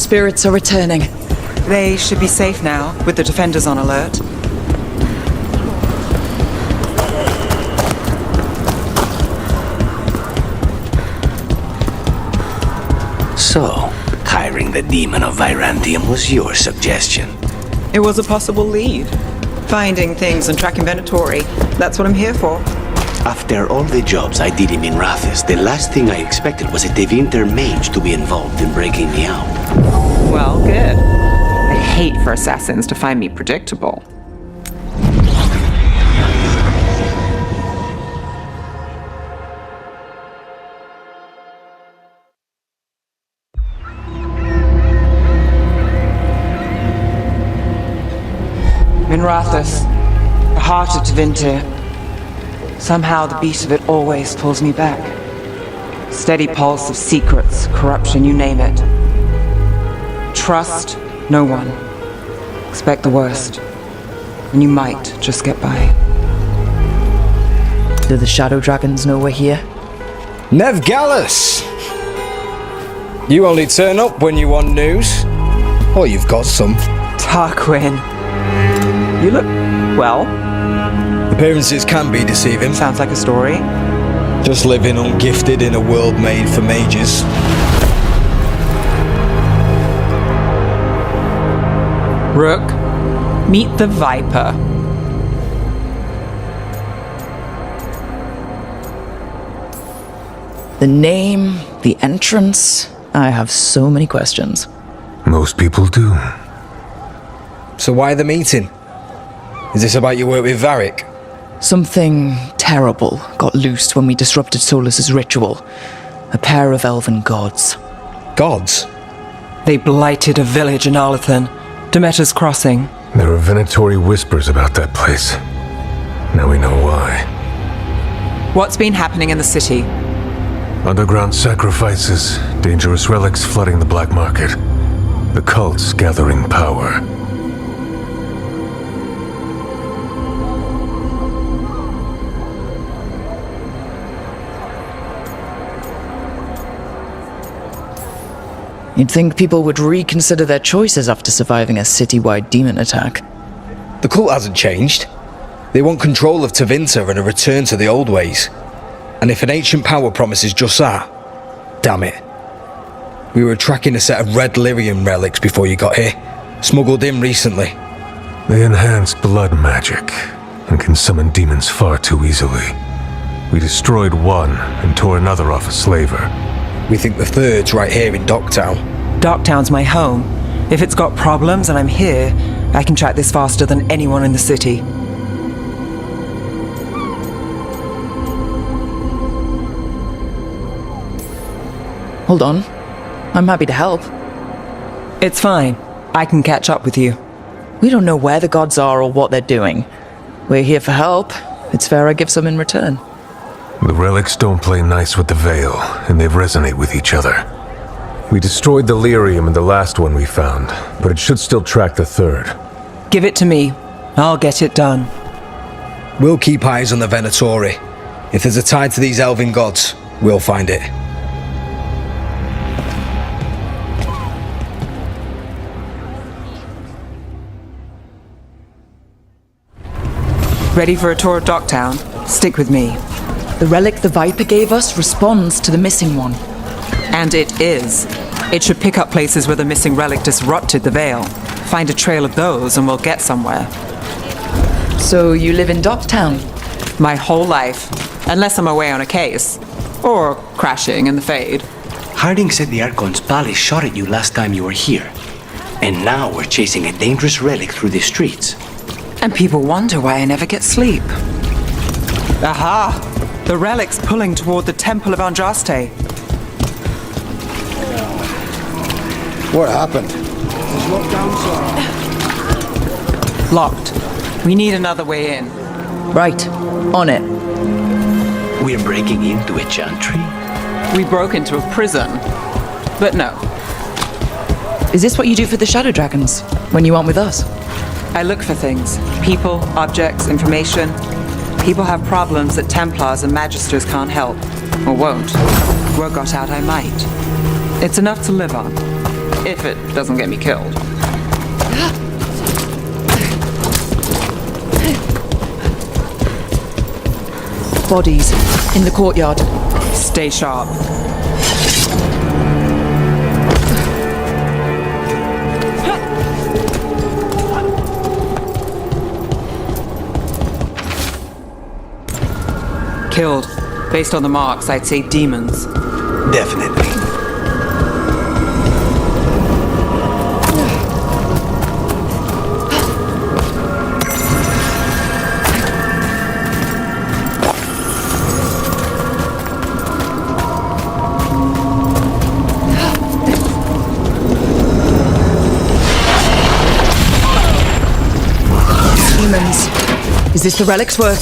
spirits are returning. They should be safe now, with the defenders on alert. So, hiring the demon of Virantium was your suggestion. It was a possible lead. Finding things and tracking Venatori. That's what I'm here for. After all the jobs I did in Minrathis, the last thing I expected was a Tevinter mage to be involved in breaking me out. Well, good. I hate for assassins to find me predictable. Minrathis, the heart of Tevinter. Somehow the beat of it always pulls me back. Steady pulse of secrets, corruption, you name it. Trust no one. Expect the worst. And you might just get by. Do the Shadow Dragons know we're here? Nev Gallus! You only turn up when you want news. Or you've got some. Tarquin. You look, well. Appearances can be deceiving. Sounds like a story. Just living ungifted in a world made for mages. Rook, meet the Viper. The name, the entrance. I have so many questions. Most people do. So why the meeting? Is this about your work with Varric? Something terrible got loosed when we disrupted Solus's ritual. A pair of elven gods. Gods? They blighted a village in Arlethan, Demeter's Crossing. There are Venatori whispers about that place. Now we know why. What's been happening in the city? Underground sacrifices, dangerous relics flooding the black market. The cults gathering power. You'd think people would reconsider their choices after surviving a citywide demon attack. The cult hasn't changed. They want control of Tevinter and a return to the old ways. And if an ancient power promises just that, damn it. We were tracking a set of red lyrium relics before you got here. Smuggled in recently. They enhance blood magic and can summon demons far too easily. We destroyed one and tore another off a slaver. We think the third's right here in Docktown. Docktown's my home. If it's got problems and I'm here, I can track this faster than anyone in the city. Hold on. I'm happy to help. It's fine. I can catch up with you. We don't know where the gods are or what they're doing. We're here for help. It's fair I give some in return. The relics don't play nice with the Veil, and they resonate with each other. We destroyed the lyrium in the last one we found, but it should still track the third. Give it to me. I'll get it done. We'll keep eyes on the Venatori. If there's a tie to these elven gods, we'll find it. Ready for a tour of Docktown? Stick with me. The relic the Viper gave us responds to the missing one. And it is. It should pick up places where the missing relic disrupted the Veil. Find a trail of those and we'll get somewhere. So you live in Docktown? My whole life. Unless I'm away on a case. Or crashing in the Fade. Harding said the Archon's palace shot at you last time you were here. And now we're chasing a dangerous relic through the streets. And people wonder why I never get sleep. Aha! The relic's pulling toward the Temple of Andraste. What happened? Locked. We need another way in. Right. On it. We're breaking into a chantry? We broke into a prison. But no. Is this what you do for the Shadow Dragons? When you aren't with us? I look for things. People, objects, information. People have problems that Templars and Magisters can't help. Or won't. Were got out I might. It's enough to live on. If it doesn't get me killed. Bodies in the courtyard. Stay sharp. Killed. Based on the marks, I'd say demons. Definitely. Humans. Is this the relic's work?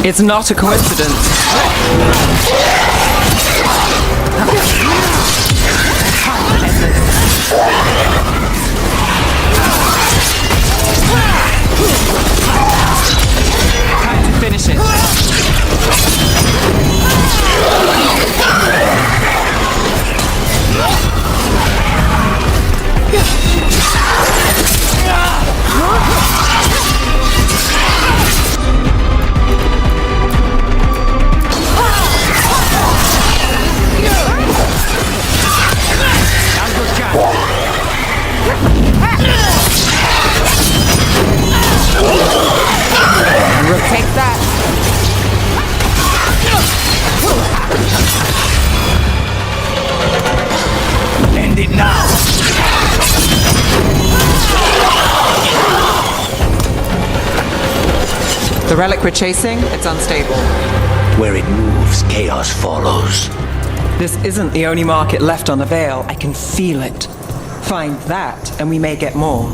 It's not a coincidence. Time to finish it. Rook, take that. End it now! The relic we're chasing, it's unstable. Where it moves, chaos follows. This isn't the only market left on the Veil. I can feel it. Find that, and we may get more.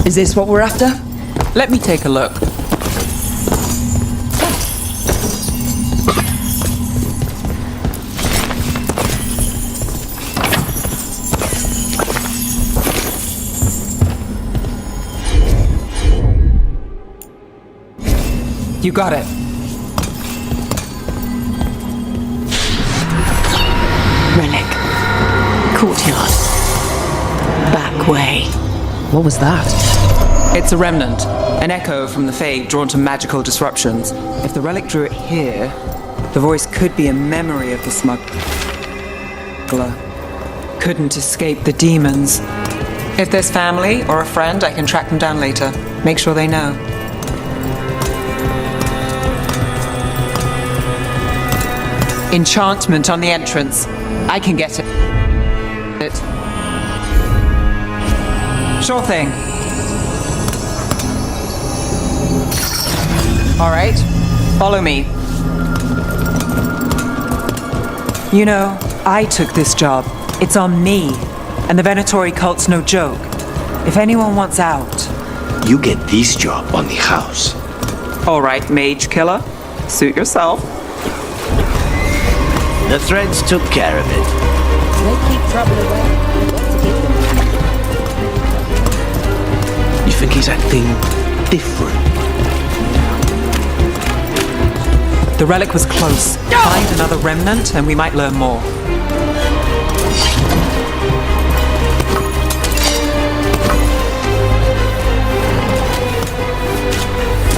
Is this what we're after? Let me take a look. You got it. Relic. Courtyard. Back way. What was that? It's a remnant, an echo from the Fae drawn to magical disruptions. If the relic drew it here, the voice could be a memory of the smuggler. Couldn't escape the demons. If there's family or a friend, I can track them down later. Make sure they know. Enchantment on the entrance. I can get it. Sure thing. All right, follow me. You know, I took this job. It's on me. And the Venatori cult's no joke. If anyone wants out... You get this job on the house. All right, mage killer. Suit yourself. The threads took care of it. They keep trouble away. Got to keep them. You think he's acting different? The relic was close. Find another remnant and we might learn more.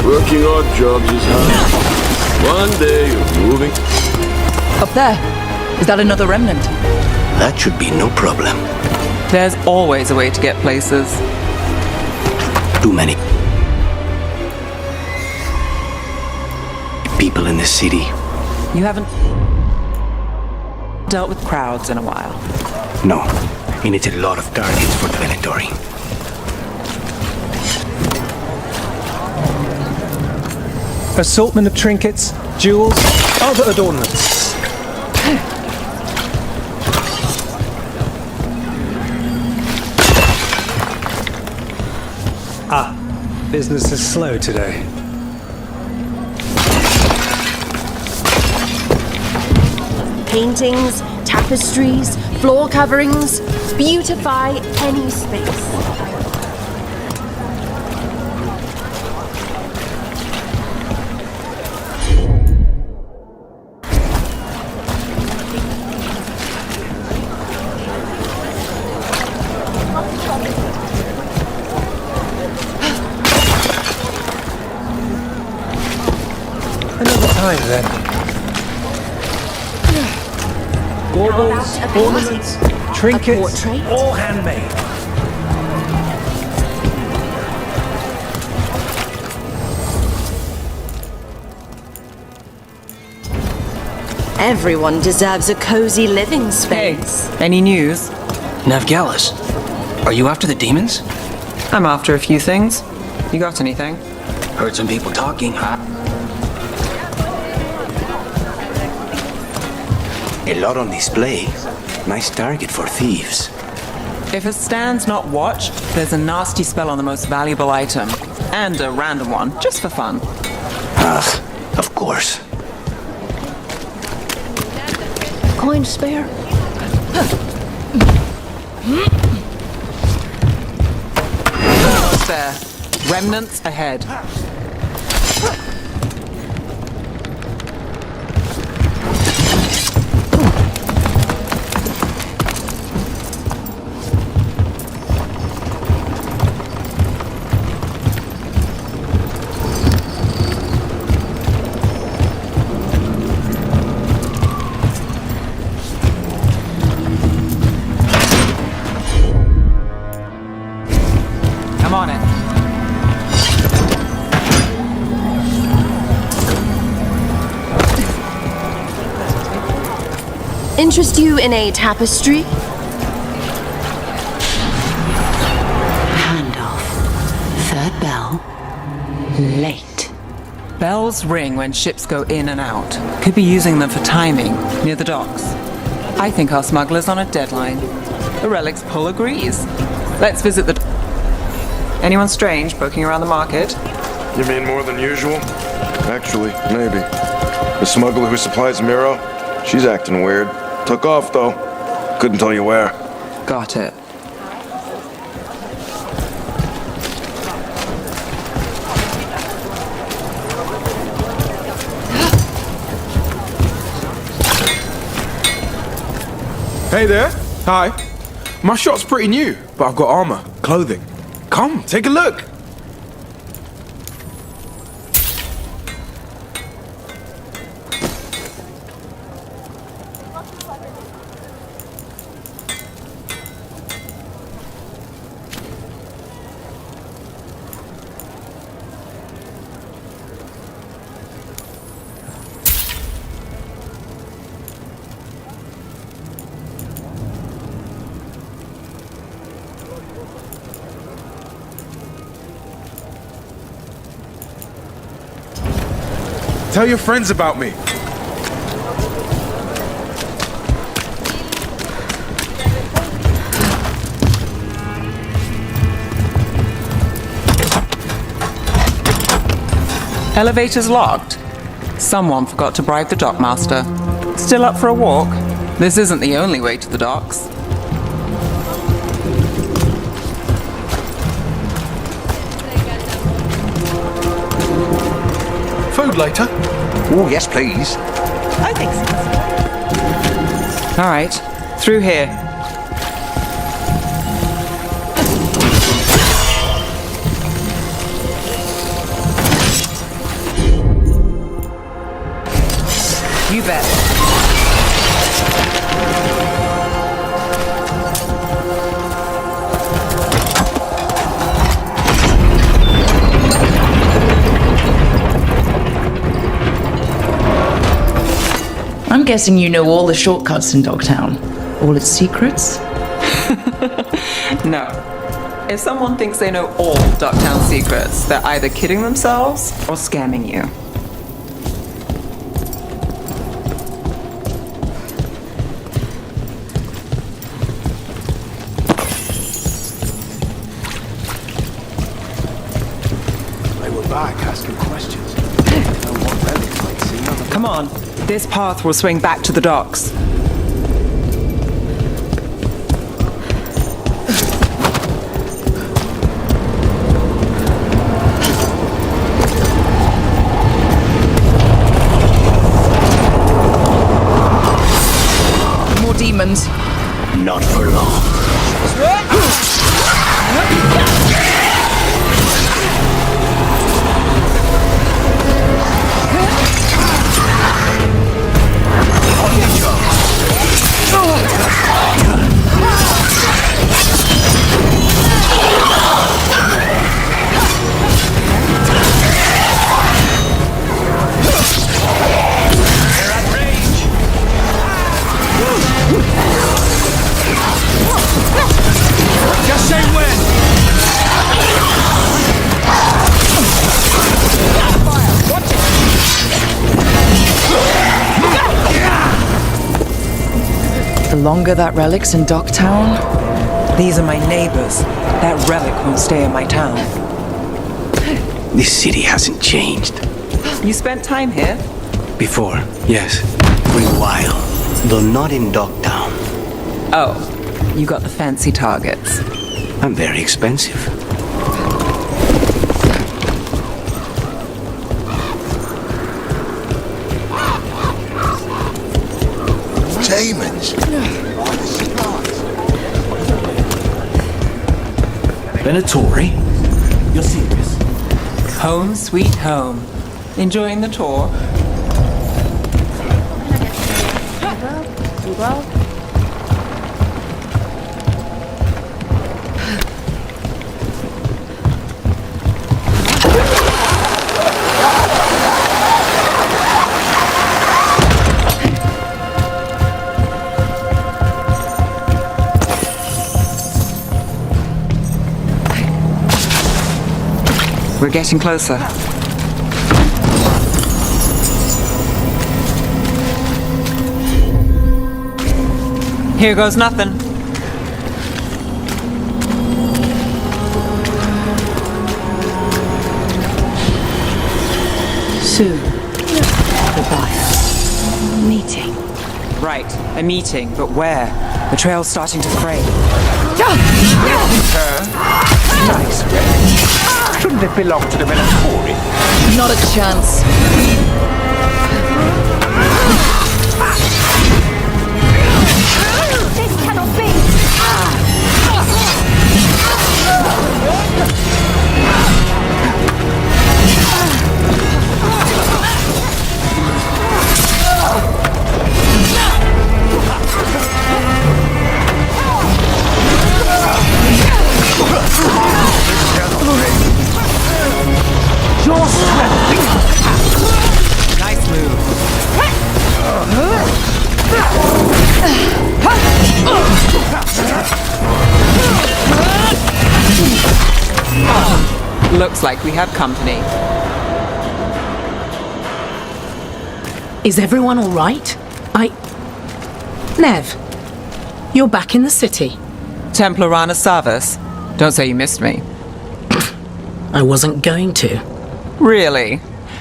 Working odd jobs is hard. One day you're moving. Up there. Is that another remnant? That should be no problem. There's always a way to get places. Too many people in this city. You haven't dealt with crowds in a while. No, and it's a lot of targets for the inventory. Assortment of trinkets, jewels, other adornments. Business is slow today. Paintings, tapestries, floor coverings, beautify any space. Another time then. Baubles, ornaments, trinkets, all handmade. Everyone deserves a cozy living space. Any news? Navgalis, are you after the demons? I'm after a few things. You got anything? Heard some people talking, huh? A lot on display. Nice target for thieves. If it stands not watched, there's a nasty spell on the most valuable item. And a random one, just for fun. Ugh, of course. Coin spare? There. Remnants ahead. I'm on it. Interest you in a tapestry? Handoff. Third bell. Late. Bells ring when ships go in and out. Could be using them for timing, near the docks. I think our smuggler's on a deadline. The relic's pull agrees. Let's visit the... Anyone strange poking around the market? You mean more than usual? Actually, maybe. The smuggler who supplies Miro, she's acting weird. Took off, though. Couldn't tell you where. Got it. Hey there. Hi. My shop's pretty new, but I've got armor, clothing. Come, take a look. Tell your friends about me. Elevator's locked. Someone forgot to bribe the dockmaster. Still up for a walk? This isn't the only way to the docks. Food later? Oh, yes, please. I think so. All right, through here. guessing you know all the shortcuts in Dogtown. All its secrets? No. If someone thinks they know all Ducktown secrets, they're either kidding themselves or scamming you. They were back asking questions. No one relics might see none of Come on, this path will swing back to the docks. More demons. Not for long. Just say when! The longer that relic's in Dogtown, These are my neighbors. That relic won't stay in my town. This city hasn't changed. You spent time here? Before, yes. For a while. Though not in Dogtown. Oh, you got the fancy targets. I'm very expensive. Demons. Venatori? You're serious? Home sweet home. Enjoying the tour? We're getting closer. Here goes nothing. Soon. Goodbye. Meeting. Right, a meeting, but where? The trail's starting to fray. nice relic. Shouldn't it belong to the Venatori? not a chance. This cannot be! Nice move. Looks like we have company. Is everyone all right? Nev, you're back in the city. Templarana Savas. Don't say you missed me. I wasn't going to. Really?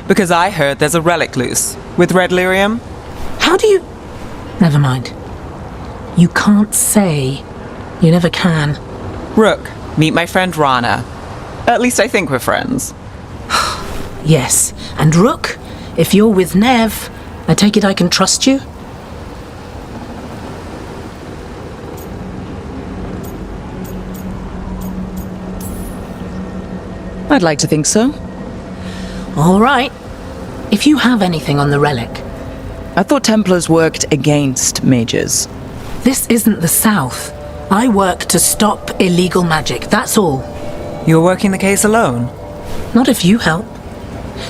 Because I heard there's a relic loose. With red lyrium? How do you... Never mind. You can't say. You never can. Rook, meet my friend Rana. At least I think we're friends. Yes, and Rook, if you're with Nev, I take it I can trust you? I'd like to think so. All right. If you have anything on the relic. I thought Templars worked against mages. This isn't the South. I work to stop illegal magic, that's all. You're working the case alone? Not if you help.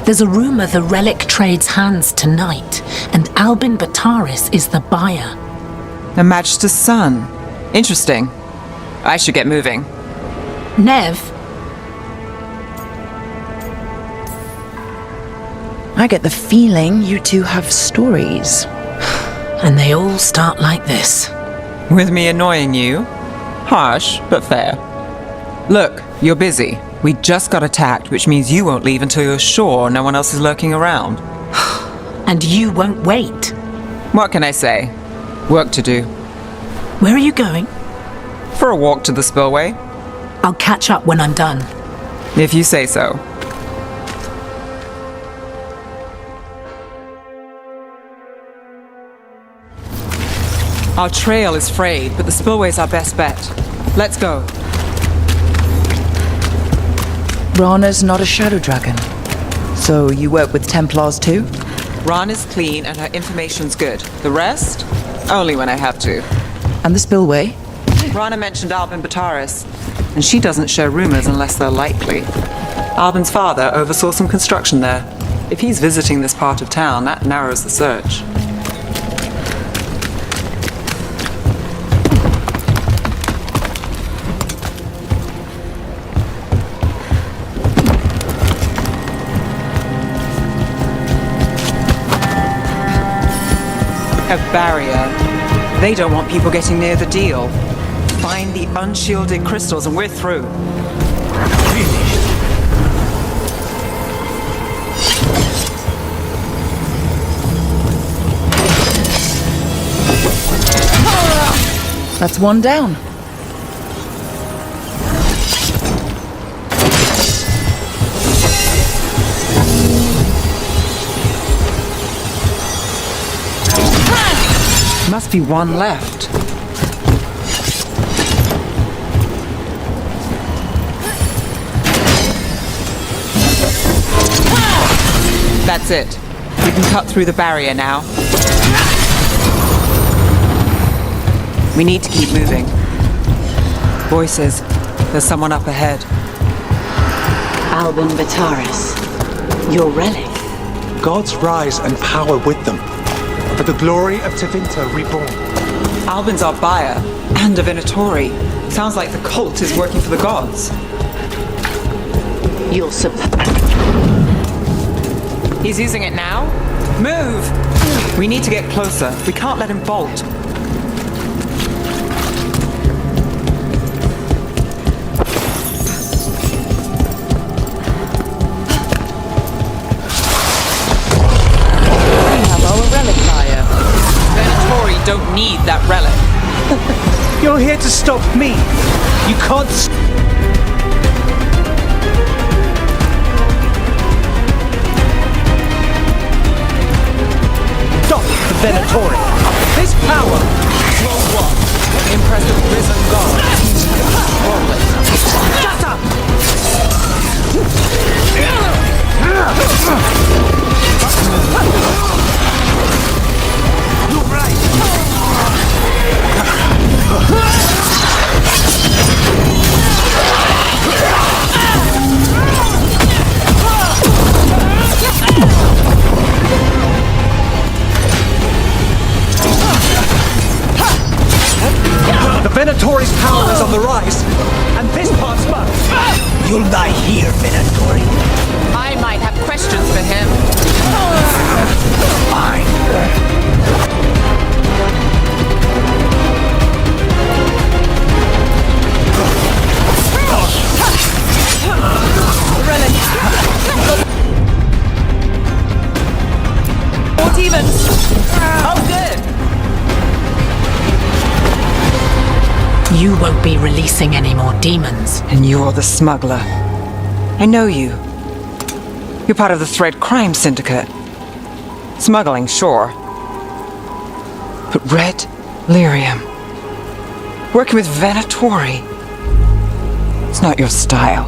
There's a rumor the relic trades hands tonight, and Albin Bataris is the buyer. A Magister's son. Interesting. I should get moving. Nev, I get the feeling you two have stories. and they all start like this. With me annoying you? Harsh, but fair. Look, you're busy. We just got attacked, which means you won't leave until you're sure no one else is lurking around. And you won't wait. What can I say? Work to do. Where are you going? For a walk to the spillway. I'll catch up when I'm done. If you say so. Our trail is frayed, but the spillway's our best bet. Let's go. Rana's not a shadow dragon. So you work with Templars too? Rana's clean and her information's good. The rest? Only when I have to. And the spillway? Rana mentioned Albin Bataris, and she doesn't share rumors unless they're likely. Albin's father oversaw some construction there. If he's visiting this part of town, that narrows the search. A barrier. They don't want people getting near the deal. Find the unshielded crystals and we're through. That's one down. Must be one left. That's it. We can cut through the barrier now. We need to keep moving. Voices. There's someone up ahead. Albin Bataris. Your relic. Gods rise and power with them. For the glory of Tevinter reborn. Albin's our buyer, and a Venatori. Sounds like the cult is working for the gods. You'll He's using it now? Move! We need to get closer. We can't let him bolt. Don't need that relic. You're here to stop me. You can't. Stop the Venatori. This power. Well, what? Impress the risen god. Shut up! You're right. The Venatori's power is on the rise, and this part's mine. You'll die here, Venatori. I might have questions for him. Fine. You won't be releasing any more demons. And you're the smuggler. I know you. You're part of the Thread Crime Syndicate. Smuggling, sure. But Red Lyrium. Working with Venatori. It's not your style.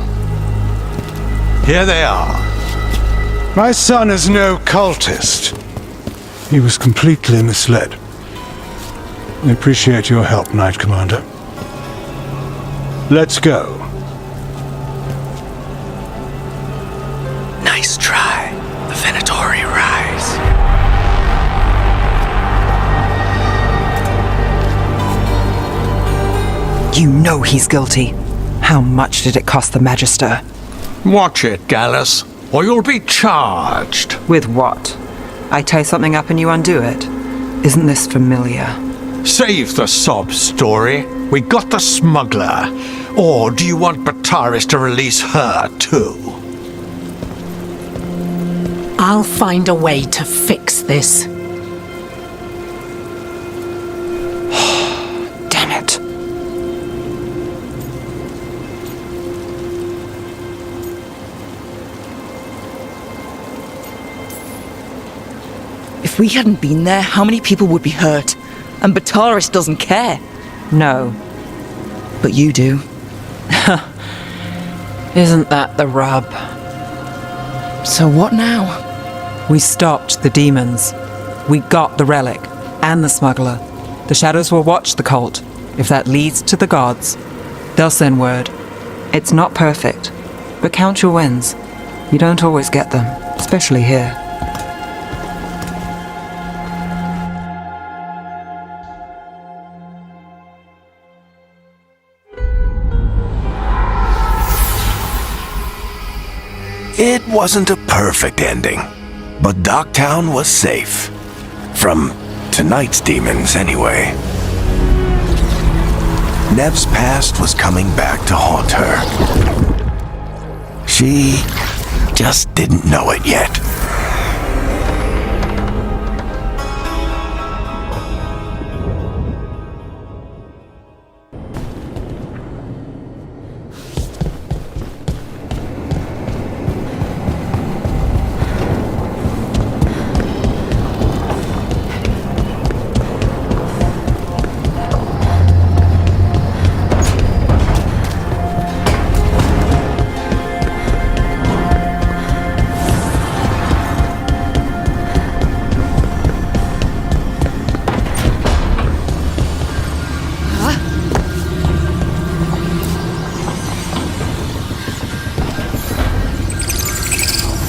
Here they are. My son is no cultist. He was completely misled. I appreciate your help, Knight Commander. Let's go. Nice try. You know he's guilty. How much did it cost the Magister? Watch it, Gallus, or you'll be charged. With what? I tie something up and you undo it. Isn't this familiar? Save the sob story. We got the smuggler. Or do you want Bataris to release her too? I'll find a way to fix this. Damn it. If we hadn't been there, how many people would be hurt? And Bataris doesn't care. No. But you do. Isn't that the rub? So what now? We stopped the demons. We got the relic and the smuggler. The shadows will watch the cult. If that leads to the gods, they'll send word. It's not perfect, but count your wins. You don't always get them, especially here. It wasn't a perfect ending, but Docktown was safe. From tonight's demons, anyway. Nev's past was coming back to haunt her. She just didn't know it yet.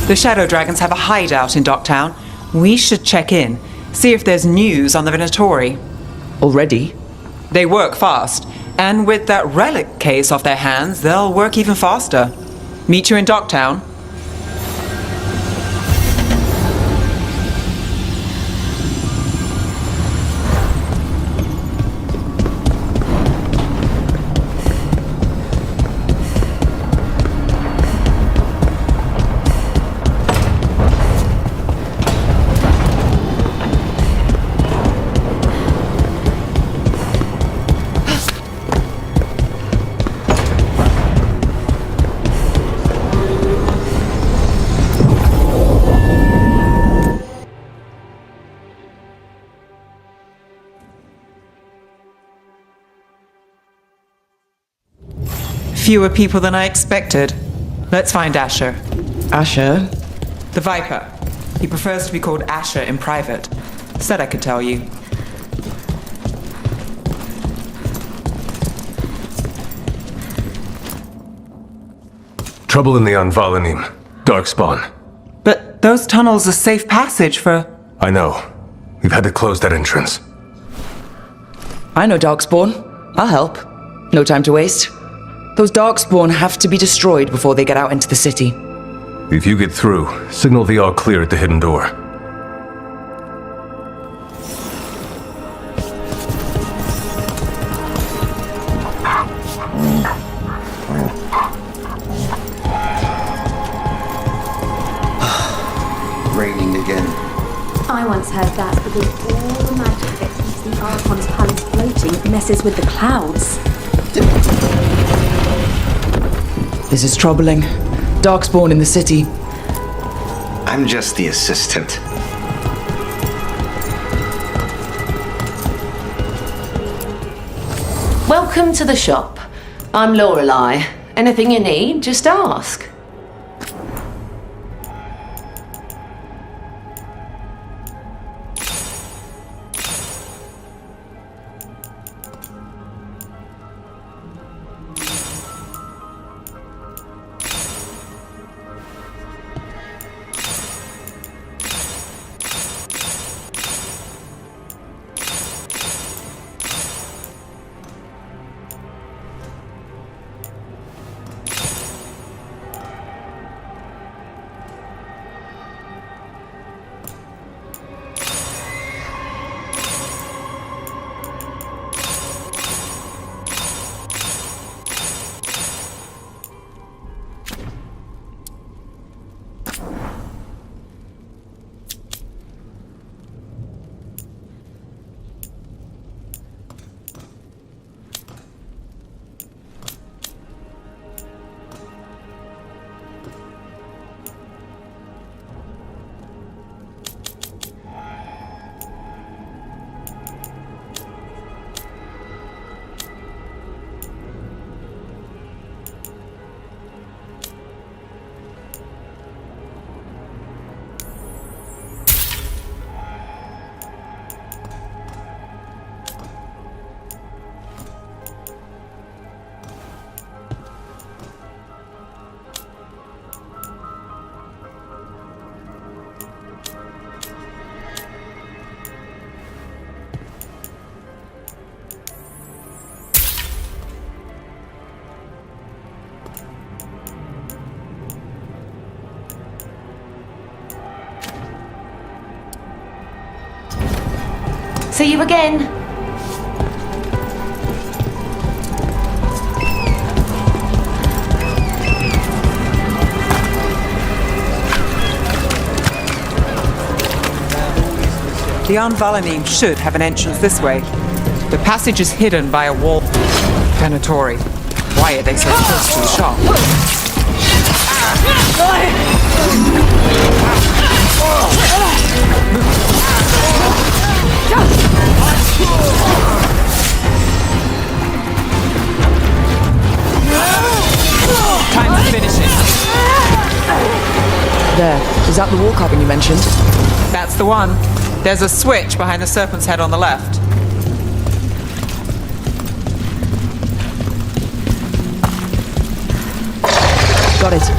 The Shadow Dragons have a hideout in Docktown. We should check in, see if there's news on the Venatori. Already? They work fast, and with that relic case off their hands, they'll work even faster. Meet you in Docktown. Fewer people than I expected. Let's find Asher. Asher? The Viper. He prefers to be called Asher in private. Said I could tell you. Trouble in the Anvalanim. Darkspawn. But those tunnels are safe passage for... I know. We've had to close that entrance. I know Darkspawn. I'll help. No time to waste. Those Darkspawn have to be destroyed before they get out into the city. If you get through, signal the all clear at the hidden door. Raining again. I once heard that's because all the magic that keeps the Archon's palace floating messes with the clouds. This is troubling. Darkspawn in the city. I'm just the assistant. Welcome to the shop. I'm Lorelei. Anything you need, just ask. See you again. The Anvalinine should have an entrance this way. The passage is hidden by a wall. Venatori. Why are they so close to the shop? Time to finish it. There. Is that the wall carving you mentioned? That's the one. There's a switch behind the serpent's head on the left. Got it.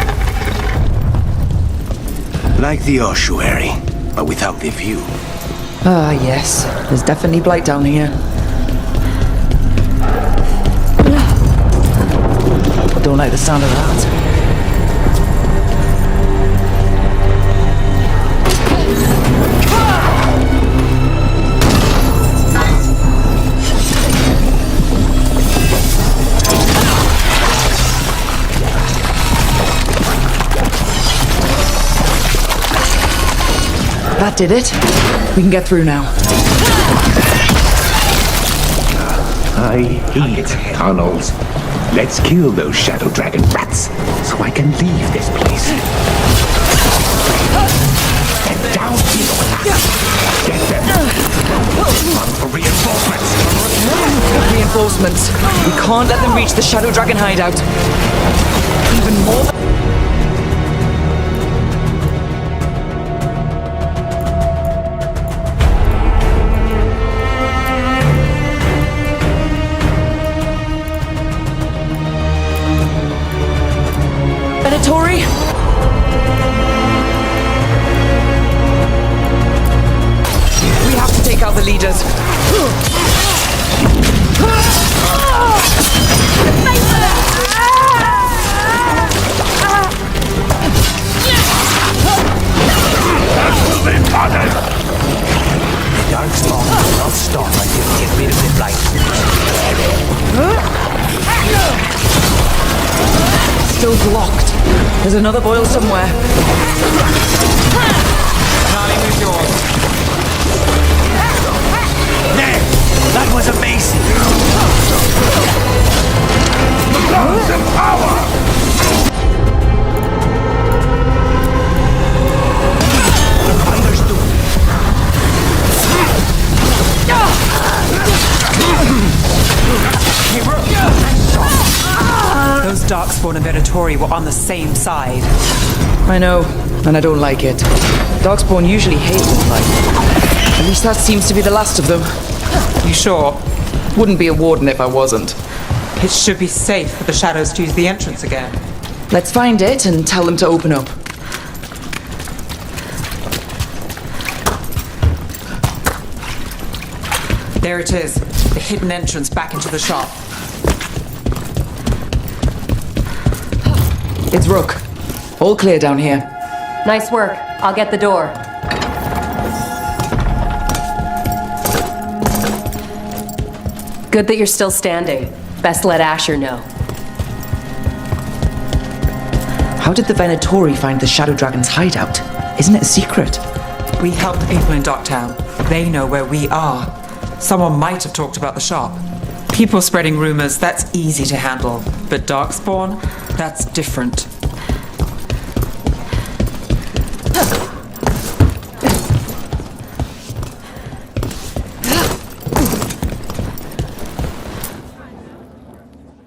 Like the ossuary, but without the view. Ah, yes. There's definitely blight down here. I don't like the sound of that. That did it. We can get through now. I hate tunnels. Let's kill those shadow dragon rats so I can leave this place. And down here with us. Get them. Run for reinforcements. Reinforcements. We can't let them reach the shadow dragon hideout. Even more. Venatori? We have to take out the leaders. The Darkspawn will not stop until we get rid of the blight. Still blocked. There's another boil somewhere. Charlie, move yours. There! That was amazing! Guns and power! Hey, Rook! Those Darkspawn and Venatori were on the same side. I know, and I don't like it. Darkspawn usually hate light. At least that seems to be the last of them. You sure? Wouldn't be a warden if I wasn't. It should be safe for the shadows to use the entrance again. Let's find it and tell them to open up. There it is. The hidden entrance back into the shop. It's Rook. All clear down here. Nice work. I'll get the door. Good that you're still standing. Best let Asher know. How did the Venatori find the Shadow Dragon's hideout? Isn't it a secret? We helped people in Docktown. They know where we are. Someone might have talked about the shop. People spreading rumors, that's easy to handle. But Darkspawn, that's different.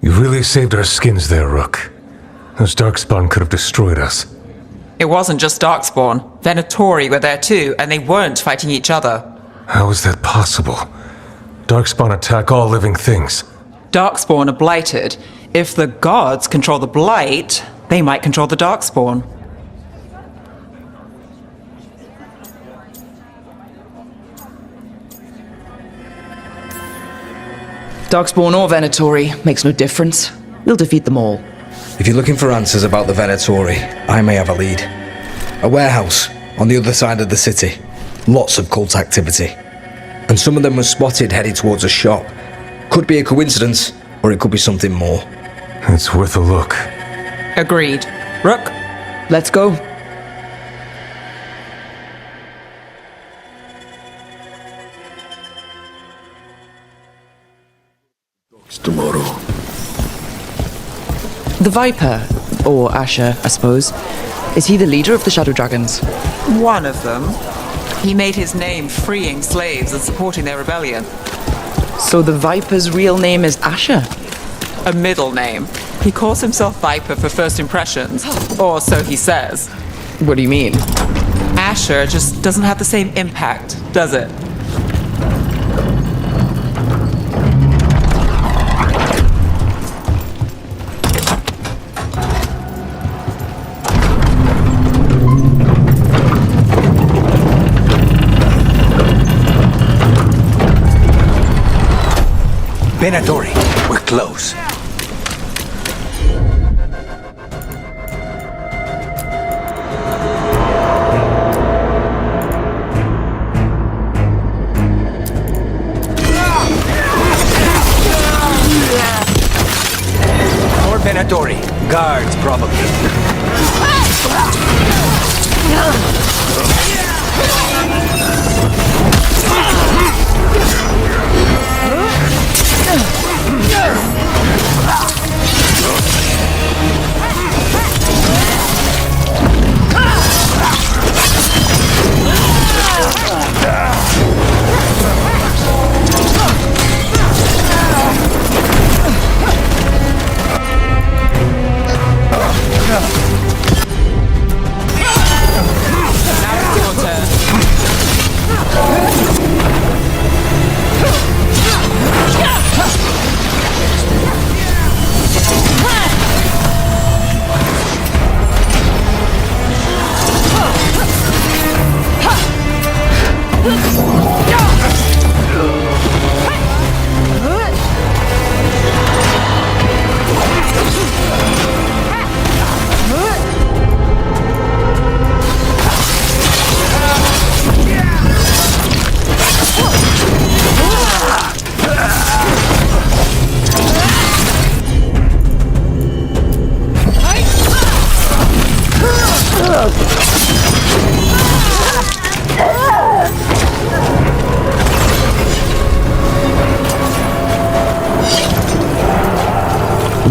You really saved our skins there, Rook. Those Darkspawn could have destroyed us. It wasn't just Darkspawn. Venatori were there too, and they weren't fighting each other. How is that possible? Darkspawn attack all living things. Darkspawn are blighted. If the gods control the blight, they might control the Darkspawn. Darkspawn or Venatori, makes no difference. We'll defeat them all. If you're looking for answers about the Venatori, I may have a lead. A warehouse on the other side of the city. Lots of cult activity. and some of them were spotted headed towards a shop. Could be a coincidence, or it could be something more. It's worth a look. Agreed. Rook? Let's go. Tomorrow. The Viper, or Asher, I suppose. Is he the leader of the Shadow Dragons? One of them. He made his name freeing slaves and supporting their rebellion. So the Viper's real name is Asher? A middle name. He calls himself Viper for first impressions, or so he says. What do you mean? Asher just doesn't have the same impact, does it? Venatori, we're close. More Venatori. Guards, probably.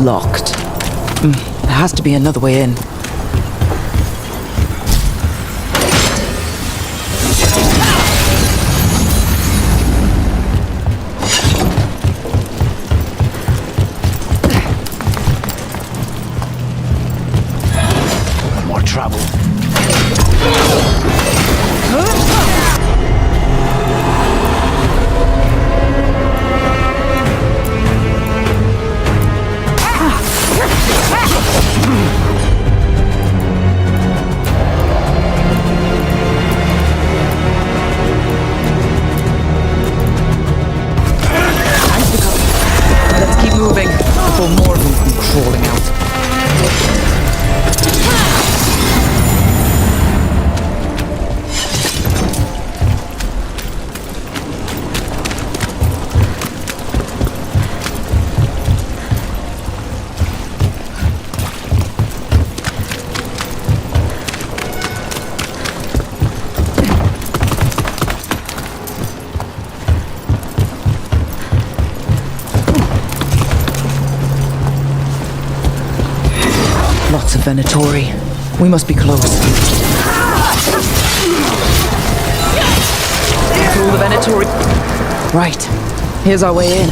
Locked. There has to be another way in. More trouble. Let's keep moving before more of them come crawling out. Lots of Venatori. We must be close. Pull the Venatori. Right. Here's our way in.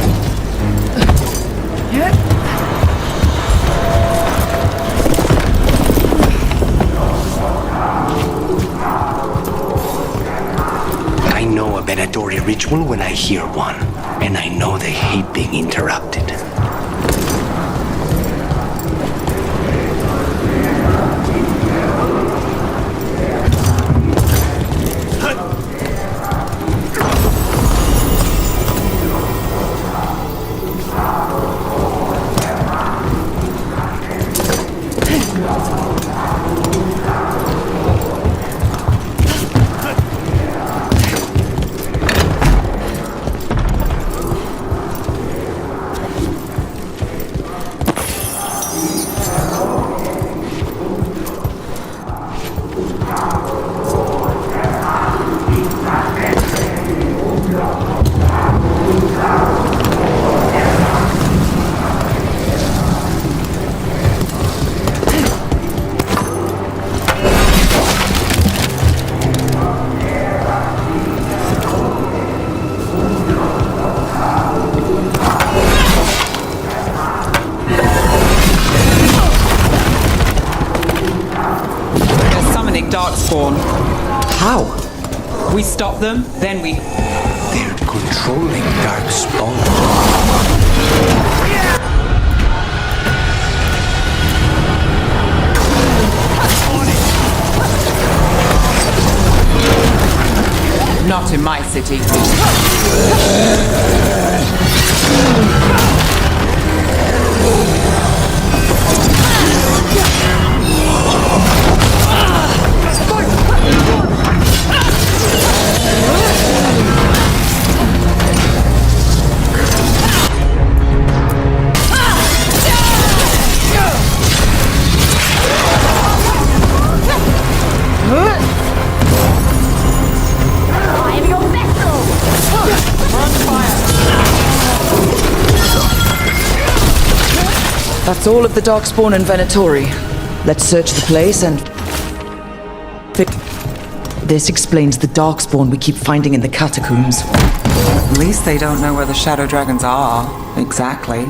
I know a Venatori ritual when I hear one, and I know they hate being interrupted. We stop them, then we... They're controlling Darkspawn. Not in my city. That's all of the Darkspawn and Venatori. Let's search the place and... This explains the Darkspawn we keep finding in the catacombs. At least they don't know where the Shadow Dragons are, exactly.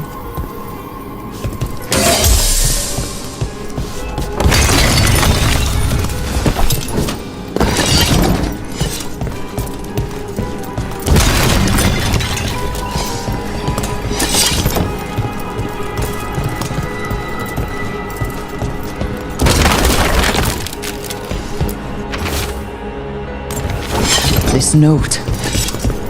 This note.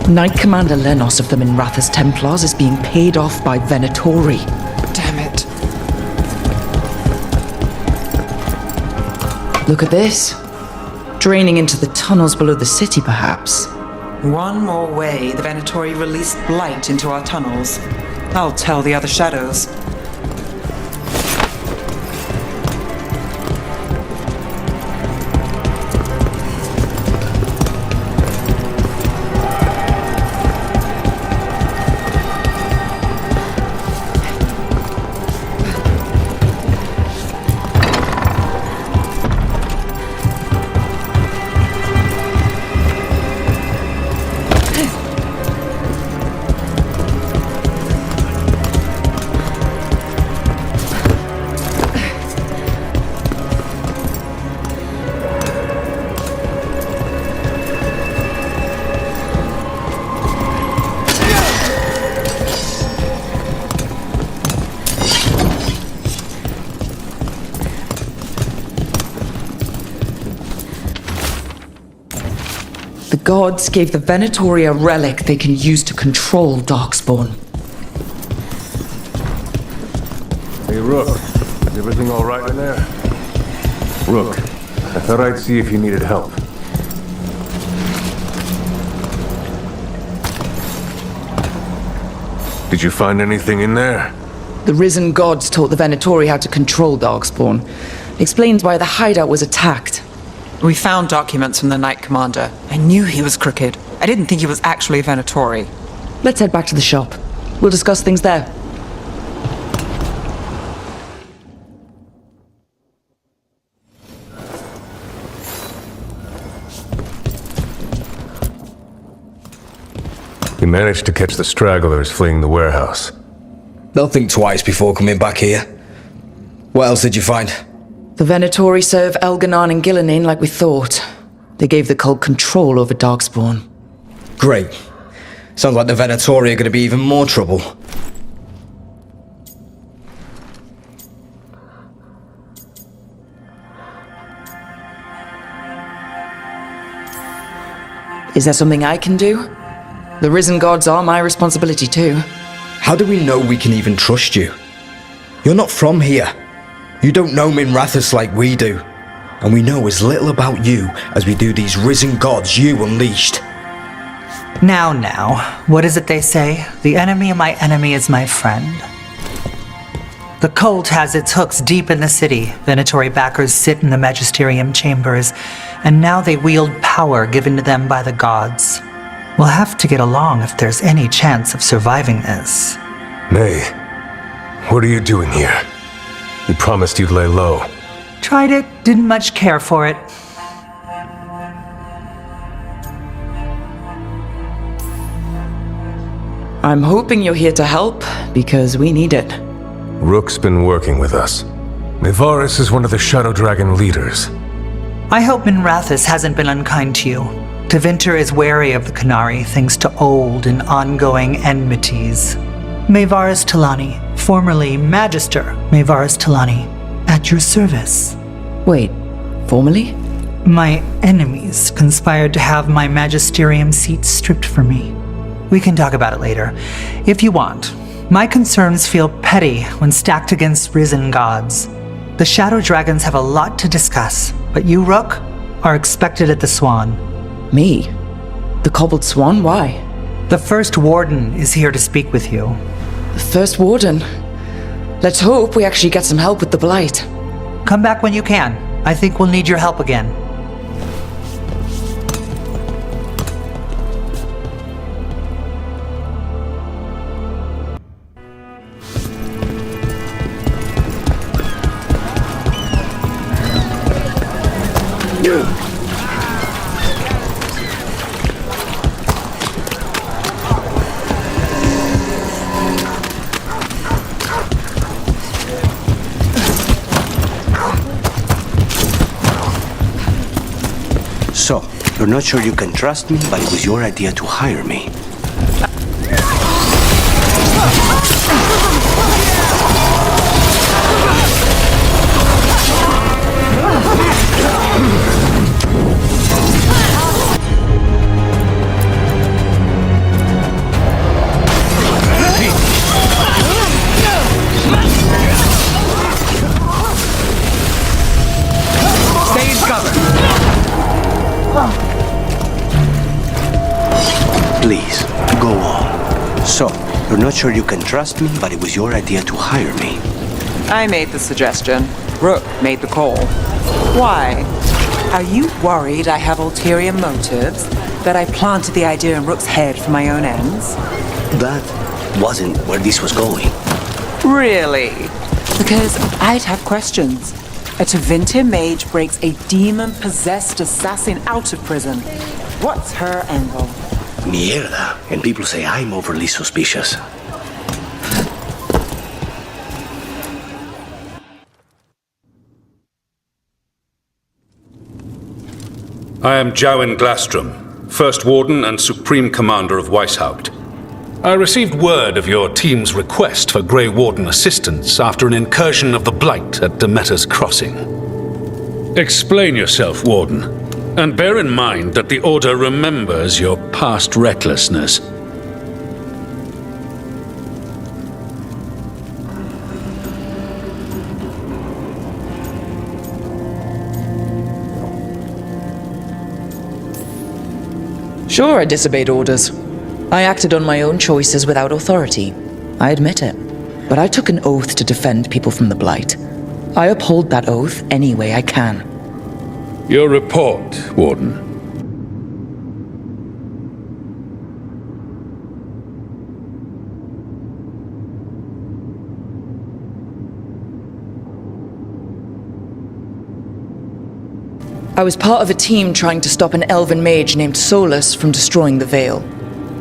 Knight Commander Lenos of the Minrathous Templars is being paid off by Venatori. Damn it. Look at this. Draining into the tunnels below the city, perhaps. One more way the Venatori released blight into our tunnels. I'll tell the other shadows. The gods gave the Venatori a relic they can use to control Darkspawn. Hey, Rook. Is everything all right in there? Rook, I thought I'd see if you needed help. Did you find anything in there? The risen gods taught the Venatori how to control Darkspawn. Explains why the hideout was attacked. We found documents from the Knight Commander. I knew he was crooked. I didn't think he was actually a Venatori. Let's head back to the shop. We'll discuss things there. You managed to catch the stragglers fleeing the warehouse. They'll think twice before coming back here. What else did you find? The Venatori serve Elganon and Gillenane like we thought. They gave the cult control over Darkspawn. Great. Sounds like the Venatori are going to be even more trouble. Is there something I can do? The risen gods are my responsibility too. How do we know we can even trust you? You're not from here. You don't know Minrathous like we do. And we know as little about you as we do these risen gods you unleashed. Now, what is it they say? The enemy of my enemy is my friend. The cult has its hooks deep in the city. Venatori backers sit in the magisterium chambers, and now they wield power given to them by the gods. We'll have to get along if there's any chance of surviving this. May, what are you doing here? You promised you'd lay low. Tried it, didn't much care for it. I'm hoping you're here to help, because we need it. Rook's been working with us. Nevaris is one of the Shadow Dragon leaders. I hope Minrathous hasn't been unkind to you. Tevinter is wary of the Canary thanks to old and ongoing enmities. Maevaris Talani, formerly Magister Maevaris Talani, at your service. Wait, formerly? My enemies conspired to have my magisterium seat stripped from me. We can talk about it later, if you want. My concerns feel petty when stacked against risen gods. The Shadow Dragons have a lot to discuss, but you, Rook, are expected at the Swan. Me? The Cobbled Swan? Why? The First Warden is here to speak with you. The First Warden? Let's hope we actually get some help with the Blight. Come back when you can. I think we'll need your help again. So, you're not sure you can trust me, but it was your idea to hire me. Please, go on. So, you're not sure you can trust me, but it was your idea to hire me. I made the suggestion. Rook made the call. Why? Are you worried I have ulterior motives? That I planted the idea in Rook's head for my own ends? That wasn't where this was going. Really? Because I'd have questions. A Tevinter mage breaks a demon-possessed assassin out of prison. What's her angle? Mierda. And people say I'm overly suspicious. I am Jowen Glastrom, First Warden and Supreme Commander of Weishaupt. I received word of your team's request for Grey Warden assistance after an incursion of the Blight at Demeter's Crossing. Explain yourself, Warden, and bear in mind that the Order remembers your past recklessness. Sure, I disobeyed orders. I acted on my own choices without authority. I admit it. But I took an oath to defend people from the Blight. I uphold that oath any way I can. Your report, Warden. I was part of a team trying to stop an elven mage named Solus from destroying the Veil.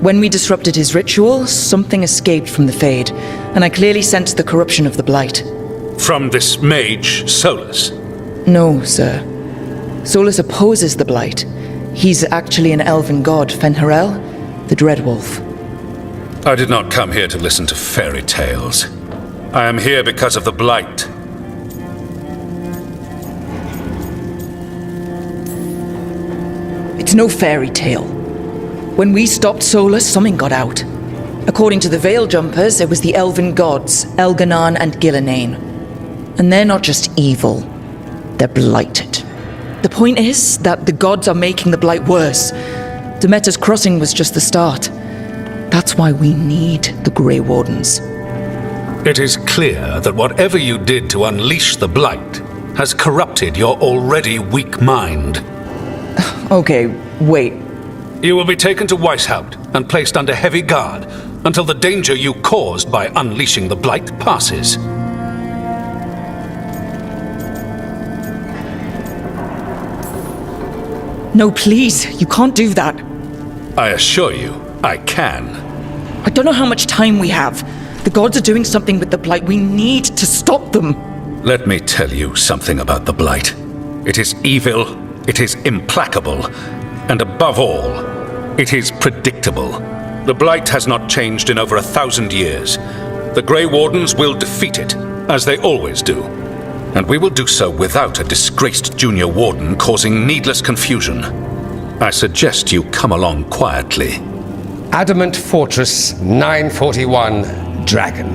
When we disrupted his ritual, something escaped from the Fade, and I clearly sensed the corruption of the Blight. From this mage, Solus? No, sir. Solus opposes the Blight. He's actually an elven god, Fen'Harel, the Dreadwolf. I did not come here to listen to fairy tales. I am here because of the Blight. It's no fairy tale. When we stopped Solus, something got out. According to the Veil Jumpers, it was the elven gods, Elganon and Gillenane. And they're not just evil, they're blighted. The point is that the gods are making the Blight worse. Demeter's Crossing was just the start. That's why we need the Grey Wardens. It is clear that whatever you did to unleash the Blight has corrupted your already weak mind. Okay, wait. You will be taken to Weishaupt and placed under heavy guard until the danger you caused by unleashing the Blight passes. No, please, you can't do that. I assure you, I can. I don't know how much time we have. The gods are doing something with the Blight. We need to stop them. Let me tell you something about the Blight. It is evil, it is implacable, And above all, it is predictable. The Blight has not changed in over 1,000 years. The Grey Wardens will defeat it, as they always do. And we will do so without a disgraced junior warden causing needless confusion. I suggest you come along quietly. Adamant Fortress 941 Dragon.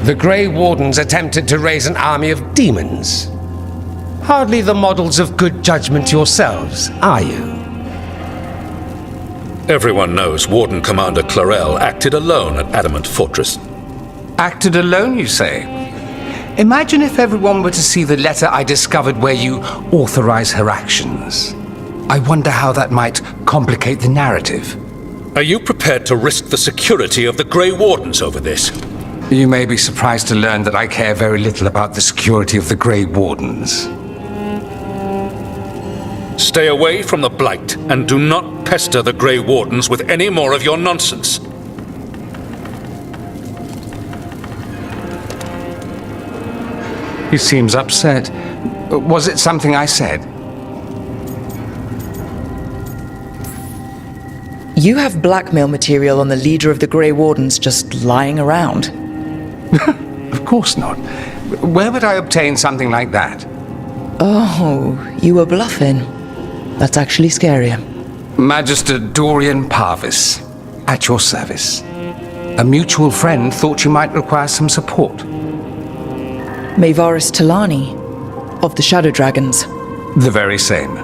The Grey Wardens attempted to raise an army of demons. Hardly the models of good judgment yourselves, are you? Everyone knows Warden Commander Clarel acted alone at Adamant Fortress. Acted alone, you say? Imagine if everyone were to see the letter I discovered where you authorize her actions. I wonder how that might complicate the narrative. Are you prepared to risk the security of the Grey Wardens over this? You may be surprised to learn that I care very little about the security of the Grey Wardens. Stay away from the Blight, and do not pester the Grey Wardens with any more of your nonsense. He seems upset. Was it something I said? You have blackmail material on the leader of the Grey Wardens just lying around. Of course not. Where would I obtain something like that? Oh, you were bluffing. That's actually scarier. Magister Dorian Parvis, at your service. A mutual friend thought you might require some support. Mayvaris Talani, of the Shadow Dragons. The very same.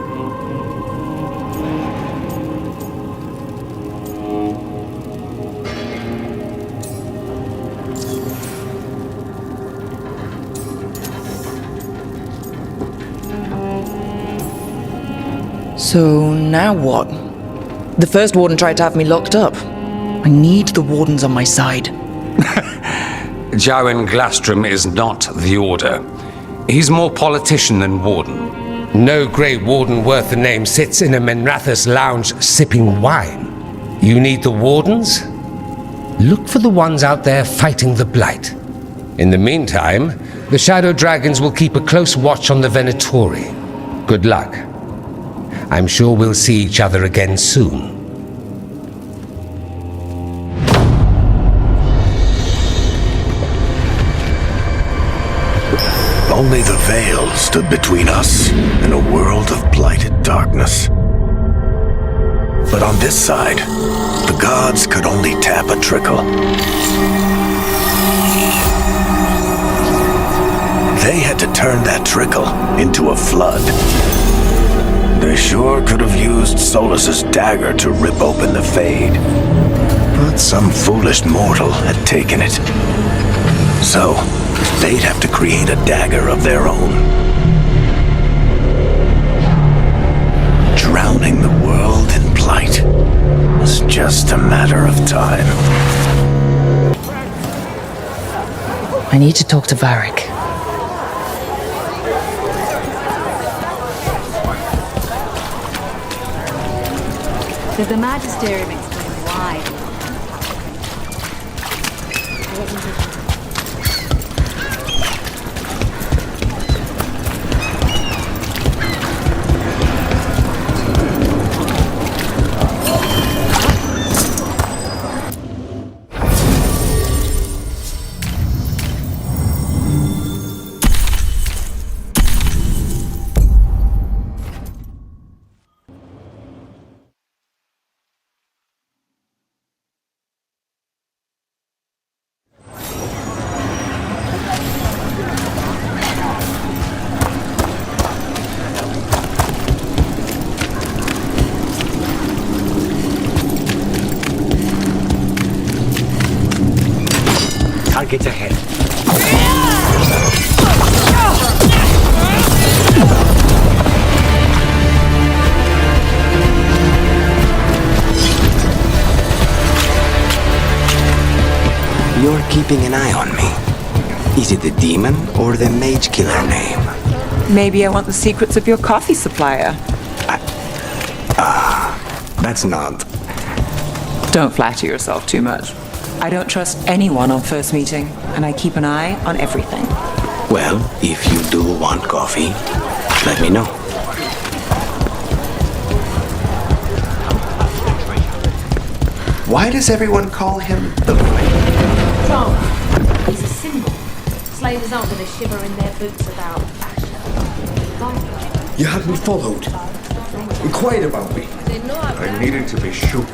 So now what? The first warden tried to have me locked up. I need the wardens on my side. Jowen Glastrom is not the Order. He's more politician than warden. No Grey Warden worth the name sits in a Menrathus lounge sipping wine. You need the wardens? Look for the ones out there fighting the Blight. In the meantime, the Shadow Dragons will keep a close watch on the Venatori. Good luck. I'm sure we'll see each other again soon. Only the Veil stood between us and a world of blighted darkness. But on this side, the gods could only tap a trickle. They had to turn that trickle into a flood. They sure could have used Solus's dagger to rip open the Fade. But some foolish mortal had taken it. So, they'd have to create a dagger of their own. Drowning the world in blight was just a matter of time. I need to talk to Varric. Did the Magisterium explain why? Targets ahead. You're keeping an eye on me. Is it the demon or the mage killer name? Maybe I want the secrets of your coffee supplier. That's not... Don't flatter yourself too much. I don't trust anyone on first meeting, and I keep an eye on everything. Well, if you do want coffee, let me know. Why does everyone call him the Drama. He's a symbol. Slavers aren't going to shiver in their boots about Asher. You had me followed. Inquired about me. I needed to be sure.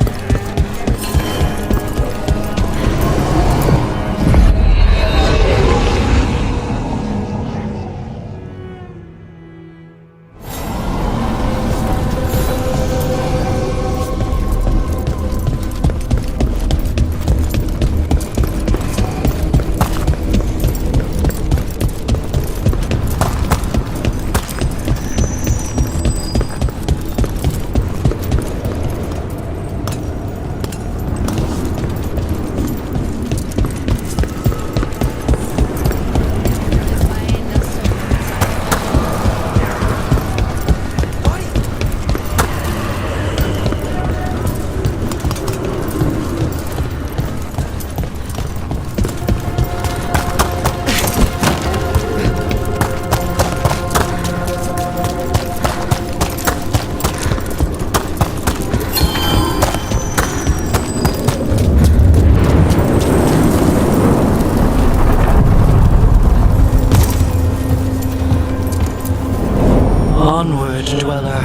Onward, dweller.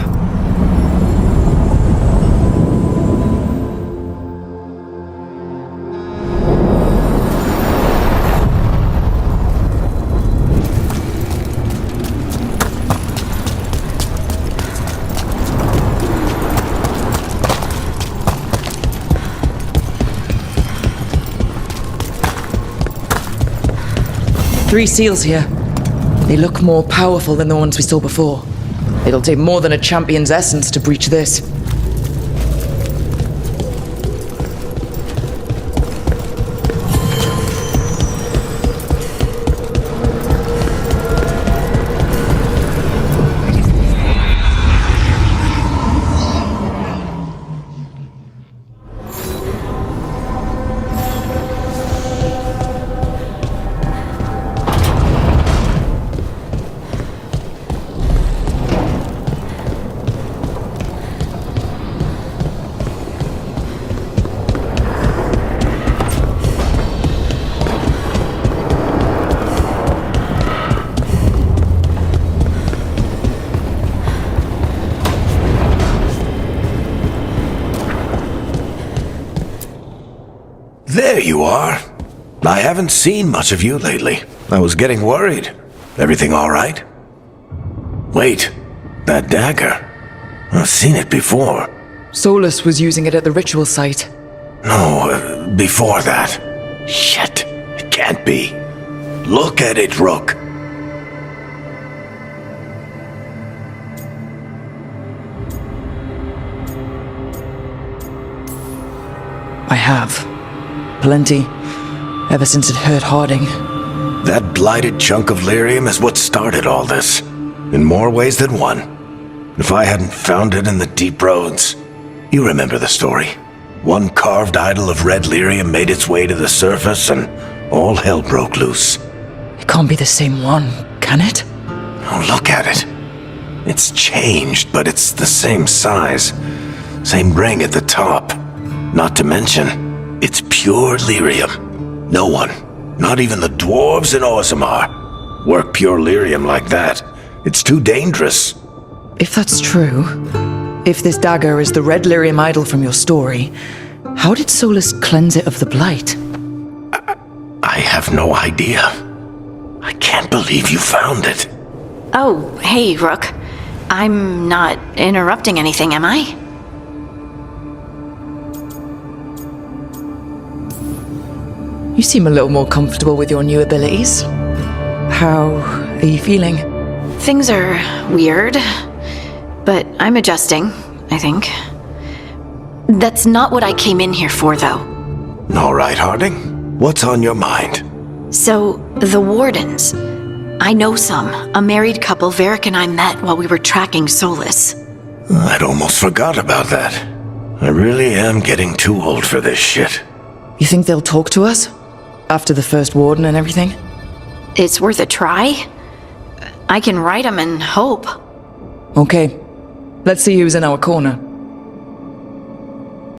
Three seals here. They look more powerful than the ones we saw before. It'll take more than a champion's essence to breach this. There you are. I haven't seen much of you lately. I was getting worried. Everything all right? Wait, that dagger. I've seen it before. Solus was using it at the ritual site. No, before that. Shit, it can't be. Look at it, Rook. I have. Plenty. Ever since it hurt Harding. That blighted chunk of lyrium is what started all this. In more ways than one. If I hadn't found it in the deep roads. You remember the story. One carved idol of red lyrium made its way to the surface and all hell broke loose. It can't be the same one, can it? Oh, look at it. It's changed, but it's the same size. Same ring at the top. Not to mention, it's pure lyrium. No one, not even the dwarves in Orzammar, work pure lyrium like that. It's too dangerous. If that's true, if this dagger is the red lyrium idol from your story, how did Solus cleanse it of the blight? I have no idea. I can't believe you found it. Oh, hey, Rook. I'm not interrupting anything, am I? You seem a little more comfortable with your new abilities. How are you feeling? Things are weird, but I'm adjusting, I think. That's not what I came in here for, though. All right, Harding. What's on your mind? So, the Wardens. I know some. A married couple Varric and I met while we were tracking Solus. I'd almost forgot about that. I really am getting too old for this shit. You think they'll talk to us? After the first warden and everything? It's worth a try. I can write them and hope. Okay. Let's see who's in our corner.